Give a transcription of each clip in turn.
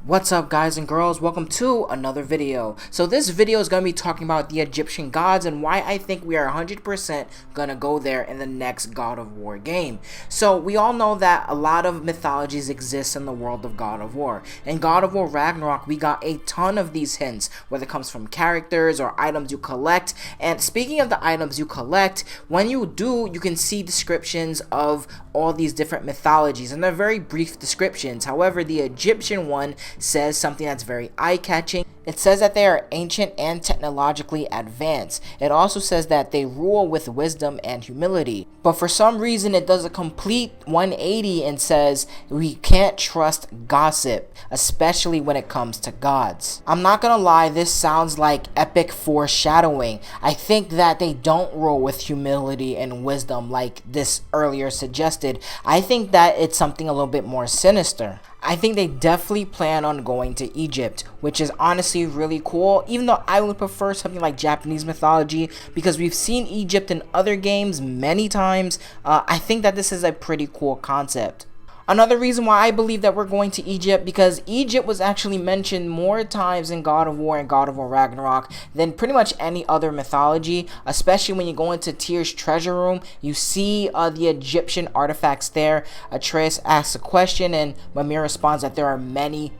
What's up, guys and girls? Welcome to another video. So this video is going to be talking about the Egyptian gods and why I think we are 100% going to go there in the next God of War game. So we all know that a lot of mythologies exist in the world of God of War. In God of War Ragnarok, we got a ton of these hints, whether it comes from characters or items you collect. And speaking of the items you collect, when you do, you can see descriptions of all these different mythologies, and they're very brief descriptions. However, the Egyptian one says something that's very eye-catching. It says that they are ancient and technologically advanced. It also says that they rule with wisdom and humility. But for some reason, it does a complete 180 and says we can't trust gossip, especially when it comes to gods. I'm not gonna lie, this sounds like epic foreshadowing. I think that they don't rule with humility and wisdom like this earlier suggested. I think that it's something a little bit more sinister. I think they definitely plan on going to Egypt, which is honestly really cool, even though I would prefer something like Japanese mythology because we've seen Egypt in other games many times. I think that this is a pretty cool concept. Another reason why I believe that we're going to Egypt, because Egypt was actually mentioned more times in God of War and God of War Ragnarok than pretty much any other mythology, especially when you go into Tyr's treasure room. You see the Egyptian artifacts there. Atreus asks a question and Mimir responds that there are many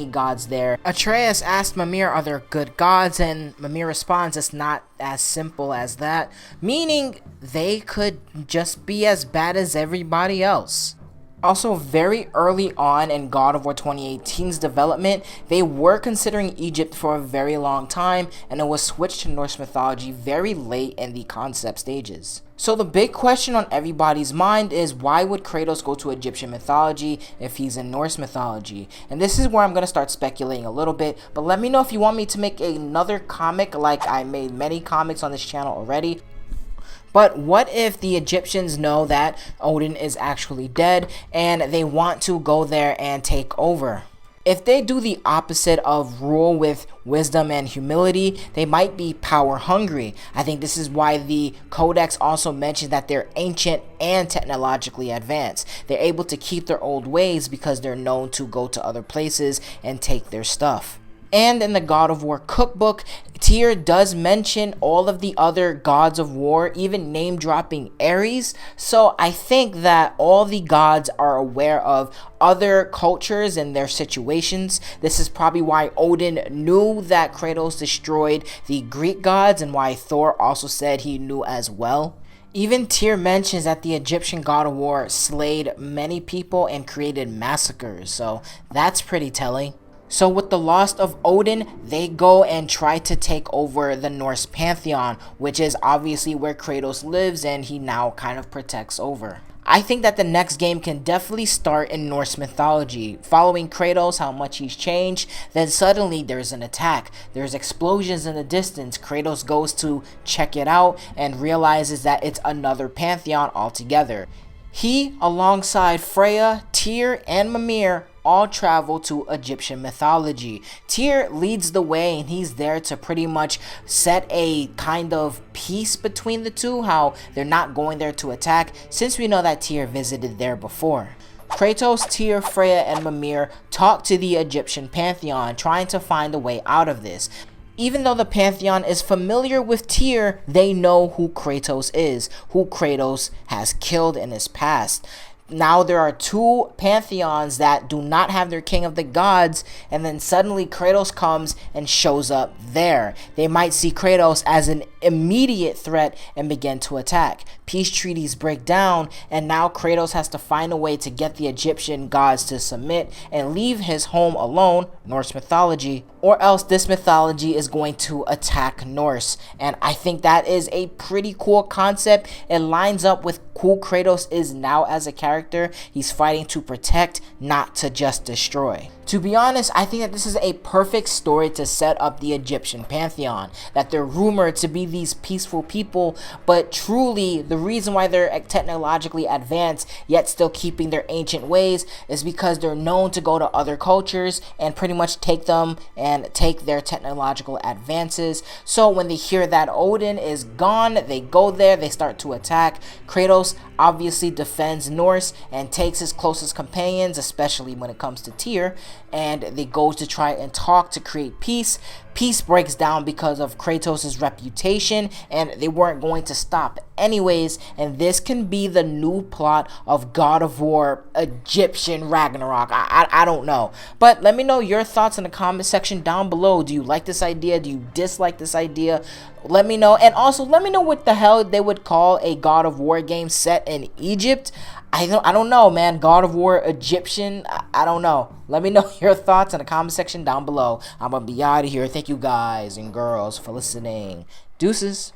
gods there. Atreus asked Mimir, are there good gods? And Mimir responds, it's not as simple as that, meaning they could just be as bad as everybody else. Also, very early on in God of War 2018's development, they were considering Egypt for a very long time, and it was switched to Norse mythology very late in the concept stages. So the big question on everybody's mind is, why would Kratos go to Egyptian mythology if he's in Norse mythology? And this is where I'm going to start speculating a little bit, but let me know if you want me to make another comic like I made many comics on this channel already. But what if the Egyptians know that Odin is actually dead and they want to go there and take over? If they do the opposite of rule with wisdom and humility, they might be power hungry. I think this is why the Codex also mentions that they're ancient and technologically advanced. They're able to keep their old ways because they're known to go to other places and take their stuff. And in the God of War cookbook, Tyr does mention all of the other gods of war, even name dropping Ares. So I think that all the gods are aware of other cultures and their situations. This is probably why Odin knew that Kratos destroyed the Greek gods and why Thor also said he knew as well. Even Tyr mentions that the Egyptian God of War slayed many people and created massacres. So that's pretty telling. So with the loss of Odin, they go and try to take over the Norse pantheon, which is obviously where Kratos lives and he now kind of protects over. I think that the next game can definitely start in Norse mythology, following Kratos, how much he's changed. Then suddenly there's an attack, there's explosions in the distance. Kratos goes to check it out and realizes that it's another pantheon altogether. He, alongside Freya, Tyr, and Mimir, all travel to Egyptian mythology. Tyr leads the way and he's there to pretty much set a kind of peace between the two, how they're not going there to attack since we know that Tyr visited there before. Kratos, Tyr, Freya, and Mimir talk to the Egyptian pantheon, trying to find a way out of this. Even though the pantheon is familiar with Tyr, they know who Kratos is, who Kratos has killed in his past. Now there are two pantheons that do not have their king of the gods, and then suddenly Kratos comes and shows up there. They might see Kratos as an immediate threat and begin to attack. Peace treaties break down, and now Kratos has to find a way to get the Egyptian gods to submit and leave his home alone, Norse mythology, or else this mythology is going to attack Norse. And I think that is a pretty cool concept. It lines up with who Kratos is now as a character. He's fighting to protect, not to just destroy. To be honest, I think that this is a perfect story to set up the Egyptian pantheon, that they're rumored to be these peaceful people, but truly the reason why they're technologically advanced yet still keeping their ancient ways is because they're known to go to other cultures and pretty much take them and take their technological advances. So when they hear that Odin is gone, they go there, they start to attack. Kratos obviously defends Norse and takes his closest companions, especially when it comes to Tyr, and they go to try and talk to create peace. Peace breaks down because of Kratos' reputation, and they weren't going to stop anyways, and this can be the new plot of God of War Egyptian Ragnarok. I don't know, but let me know your thoughts in the comment section down below. Do you like this idea? Do you dislike this idea? Let me know, and also let me know what the hell they would call a God of War game set in Egypt. I don't know, man. God of War Egyptian, I don't know. Let me know your thoughts in the comment section down below. I'm gonna be out of here. Thank you guys and girls for listening. Deuces.